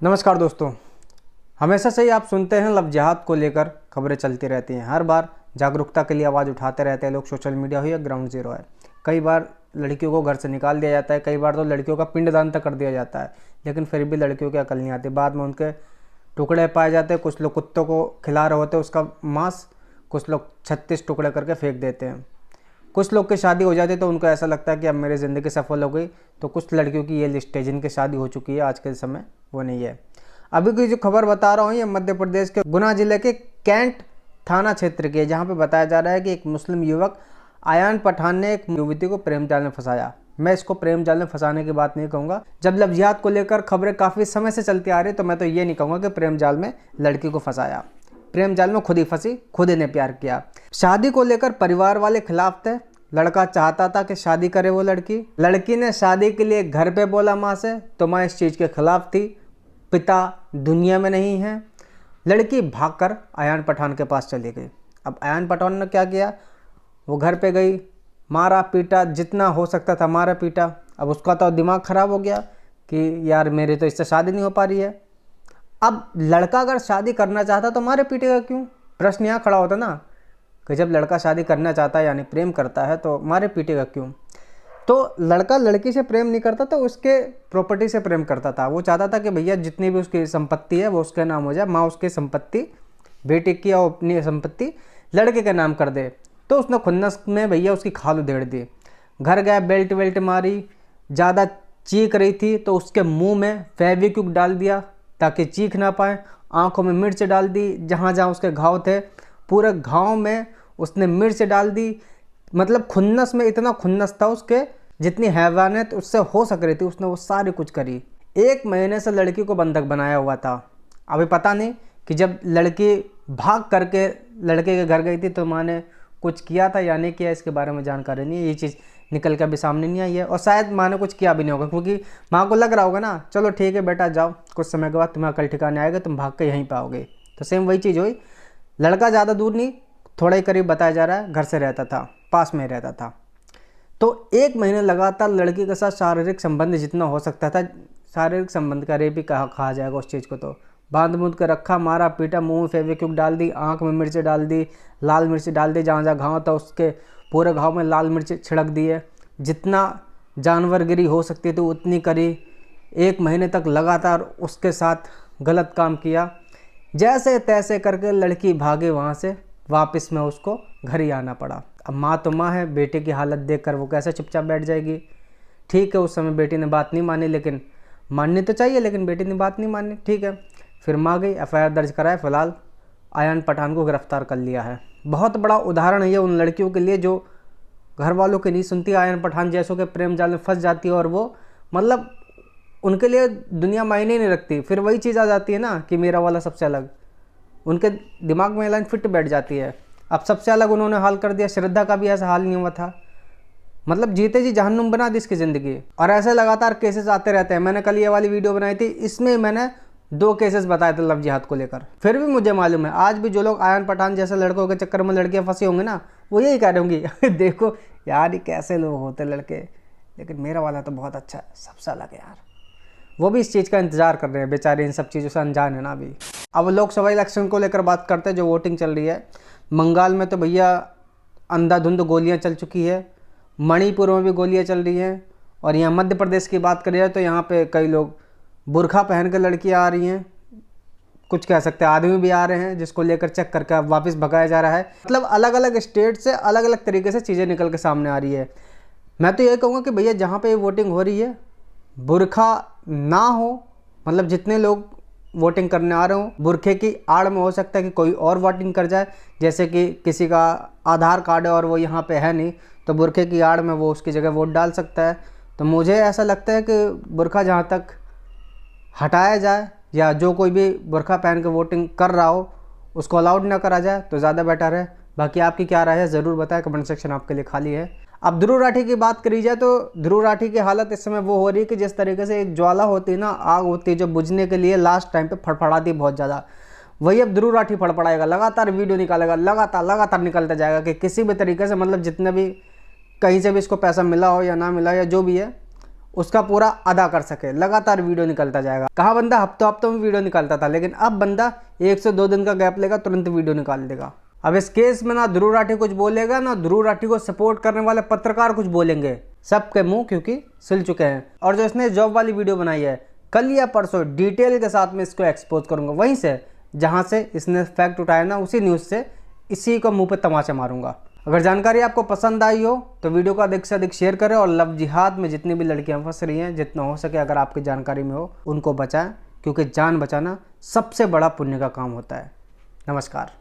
नमस्कार दोस्तों, हमेशा से ही आप सुनते हैं लव जिहाद को लेकर खबरें चलती रहती हैं। हर बार जागरूकता के लिए आवाज़ उठाते रहते हैं लोग, सोशल मीडिया हो या ग्राउंड जीरो है। कई बार लड़कियों को घर से निकाल दिया जाता है, कई बार तो लड़कियों का पिंडदान तक कर दिया जाता है, लेकिन फिर भी लड़कियों की अकल नहीं आती। बाद में उनके टुकड़े पाए जाते हैं। कुछ लोग कुत्तों को खिला रहे होते हैं उसका मांस, कुछ लोग 36 टुकड़े करके फेंक देते हैं। कुछ लोग की शादी हो जाती है तो उनको ऐसा लगता है कि अब मेरी ज़िंदगी सफल हो गई। तो कुछ लड़कियों की ये लिस्ट है जिनकी शादी हो चुकी है, आज के समय वो नहीं है। अभी की जो खबर बता रहा हूँ ये मध्य प्रदेश के गुना जिले के कैंट थाना क्षेत्र की है, जहाँ पे बताया जा रहा है कि एक मुस्लिम युवक आयान पठान ने एक युवती को प्रेम जाल में फंसाया। मैं इसको प्रेम जाल में फंसाने की बात नहीं कहूँगा। जब लव जिहाद को लेकर खबरें काफ़ी समय से चलती आ रही तो मैं तो ये नहीं कहूँगा कि प्रेम जाल में लड़की को फंसाया। प्रेम जाल में खुद ही फंसी, खुद ही ने प्यार किया। शादी को लेकर परिवार वाले खिलाफ थे। लड़का चाहता था कि शादी करे वो लड़की ने शादी के लिए घर पे बोला माँ से, तो माँ इस चीज़ के खिलाफ थी। पिता दुनिया में नहीं है। लड़की भागकर आयान पठान के पास चली गई। अब आयान पठान ने क्या किया, वो घर पे गई, मारा पीटा, जितना हो सकता था मारा पीटा। अब उसका तो दिमाग ख़राब हो गया कि यार मेरी तो इससे शादी नहीं हो पा रही है। अब लड़का अगर शादी करना चाहता तो मारे पीटेगा क्यों? प्रश्न यहाँ खड़ा होता ना कि जब लड़का शादी करना चाहता है यानी प्रेम करता है तो मारे पीटेगा क्यों? तो लड़का लड़की से प्रेम नहीं करता तो उसके प्रॉपर्टी से प्रेम करता था। वो चाहता था कि भैया जितनी भी उसकी संपत्ति है वो उसके नाम हो जाए। माँ उसकी संपत्ति, बेटी की और अपनी संपत्ति लड़के के नाम कर दे। तो उसने खुन्नस में भैया उसकी खाल उधेड़ दी। घर गया, बेल्ट वेल्ट मारी, ज़्यादा चीख रही थी तो उसके मुंह में फेविक्विक डाल दिया ताकि चीख ना पाए। आँखों में मिर्च डाल दी, जहाँ जहाँ उसके घाव थे पूरे घाव में उसने मिर्च डाल दी। मतलब खुन्नस में इतना खुन्नस था उसके, जितनी हैवानियत उससे हो सक रही थी उसने वो सारी कुछ करी। 1 महीने से लड़की को बंधक बनाया हुआ था। अभी पता नहीं कि जब लड़की भाग करके लड़के के घर गई थी तो माँ ने कुछ किया था या नहीं किया, इसके बारे में जानकारी नहीं है। ये चीज़ निकल के अभी सामने नहीं आई है और शायद माँ ने कुछ किया भी नहीं होगा, क्योंकि माँ को लग रहा होगा ना चलो ठीक है बेटा जाओ, कुछ समय के बाद तुम्हें अकल ठिकाने आएगा, तुम भाग के यहीं पाओगे। तो सेम वही चीज़ हुई। लड़का ज़्यादा दूर नहीं, थोड़ा ही करीब बताया जा रहा है, घर से रहता था, पास में रहता था। तो 1 महीने लगातार लड़की के साथ शारीरिक संबंध जितना हो सकता था, शारीरिक संबंध का रेप भी कहा जाएगा उस चीज़ को, तो बांध बूंद कर रखा, मारा पीटा, मुंह में फेविक्विक डाल दी, आंख में मिर्च डाल दी, लाल मिर्च डाल दी, जहाँ जहाँ घाव था उसके पूरे घाव में लाल मिर्च छिड़क दिए। जितना जानवरगिरी हो सकती थी उतनी करी। 1 महीने तक लगातार उसके साथ गलत काम किया। जैसे तैसे करके लड़की भागे वहाँ से, वापस में उसको घर ही आना पड़ा। अब माँ तो माँ है, बेटे की हालत देखकर वो कैसे चुपचाप बैठ जाएगी? ठीक है, उस समय बेटी ने बात नहीं मानी, लेकिन माननी तो चाहिए, लेकिन बेटी ने बात नहीं मानी। ठीक है, फिर माँ गई, FIR दर्ज कराए। फिलहाल आयान पठान को गिरफ्तार कर लिया है। बहुत बड़ा उदाहरण है ये उन लड़कियों के लिए जो घर वालों की नहीं सुनती, आयान पठान जैसों के प्रेम जाल में फंस जाती है, और वो मतलब उनके लिए दुनिया मायने नहीं रखती। फिर वही चीज़ आ जाती है ना कि मेरा वाला सबसे अलग, उनके दिमाग में लाइन फिट बैठ जाती है। अब सबसे अलग उन्होंने हाल कर दिया। श्रद्धा का भी ऐसा हाल नहीं हुआ था। मतलब जीते जी जहन्नुम बना दी इसकी ज़िंदगी। और ऐसे लगातार केसेस आते रहते हैं। मैंने कल ये वाली वीडियो बनाई थी, इसमें मैंने 2 केसेस बताए थे लव जिहाद को लेकर। फिर भी मुझे मालूम है आज भी जो लोग आयान पठान जैसे लड़कों के चक्कर में लड़कियाँ फंसी होंगी ना, वो यही कह रहे होंगी देखो यार ये कैसे लोग होते लड़के, लेकिन मेरा वाला तो बहुत अच्छा है, सबसे अलग है यार। वो भी इस चीज़ का इंतजार कर रहे हैं बेचारे, इन सब चीज़ों से अनजान है ना अभी। अब लोकसभा इलेक्शन को लेकर बात करते हैं, जो वोटिंग चल रही है। बंगाल में तो भैया अंधाधुंध गोलियां चल चुकी है, मणिपुर में भी गोलियां चल रही हैं, और यहाँ मध्य प्रदेश की बात करिए तो यहाँ पे कई लोग बुर्खा पहन कर लड़कियाँ आ रही हैं, कुछ कह सकते हैं आदमी भी आ रहे हैं, जिसको लेकर चेक करके वापस भगाया जा रहा है। मतलब अलग अलग स्टेट से अलग अलग तरीके से चीज़ें निकल के सामने आ रही है। मैं तो ये कहूँगा कि भैया जहाँ पर वोटिंग हो रही है बुर्खा ना हो, मतलब जितने लोग वोटिंग करने आ रहे हो बुरखे की आड़ में हो सकता है कि कोई और वोटिंग कर जाए। जैसे कि किसी का आधार कार्ड है और वो यहाँ पे है नहीं, तो बुरखे की आड़ में वो उसकी जगह वोट डाल सकता है। तो मुझे ऐसा लगता है कि बुरखा जहाँ तक हटाया जाए, या जो कोई भी बुरखा पहन के वोटिंग कर रहा हो उसको अलाउड ना करा जाए तो ज़्यादा बेटर है। बाकी आपकी क्या राय है ज़रूर बताएं, कमेंट सेक्शन आपके लिए खाली है। अब ध्रुव राठी की बात करी जाए तो ध्रुव राठी की हालत इस समय वो हो रही है कि जिस तरीके से एक ज्वाला होती है ना, आग होती है जो बुझने के लिए लास्ट टाइम पे फड़फड़ाती है बहुत ज़्यादा, वही अब ध्रुव राठी फड़फड़ाएगा। लगातार वीडियो निकालेगा, लगातार निकलता जाएगा कि किसी भी तरीके से, मतलब जितने भी कहीं से भी इसको पैसा मिला हो या ना मिला या जो भी है, उसका पूरा अदा कर सके। लगातार वीडियो निकलता जाएगा। कहा बंदा हफ्तों हफ्तों में वीडियो निकालता था, लेकिन अब बंदा 1 से 2 दिन का गैप लेगा, तुरंत वीडियो निकाल देगा। अब इस केस में ना ध्रुव राठी कुछ बोलेगा, ना ध्रुव राठी को सपोर्ट करने वाले पत्रकार कुछ बोलेंगे। सबके मुंह क्योंकि सिल चुके हैं। और जो इसने जॉब वाली वीडियो बनाई है, कल या परसों डिटेल के साथ में इसको एक्सपोज करूंगा। वहीं से जहां से इसने फैक्ट उठाया ना, उसी न्यूज़ से इसी को मुंह पे तमाचा मारूंगा। अगर जानकारी आपको पसंद आई हो तो वीडियो को अधिक से अधिक शेयर करें और लव जिहाद में जितनी भी लड़कियां फंस रही हैं, जितना हो सके अगर आपकी जानकारी में हो उनको बचाएं, क्योंकि जान बचाना सबसे बड़ा पुण्य का काम होता है। नमस्कार।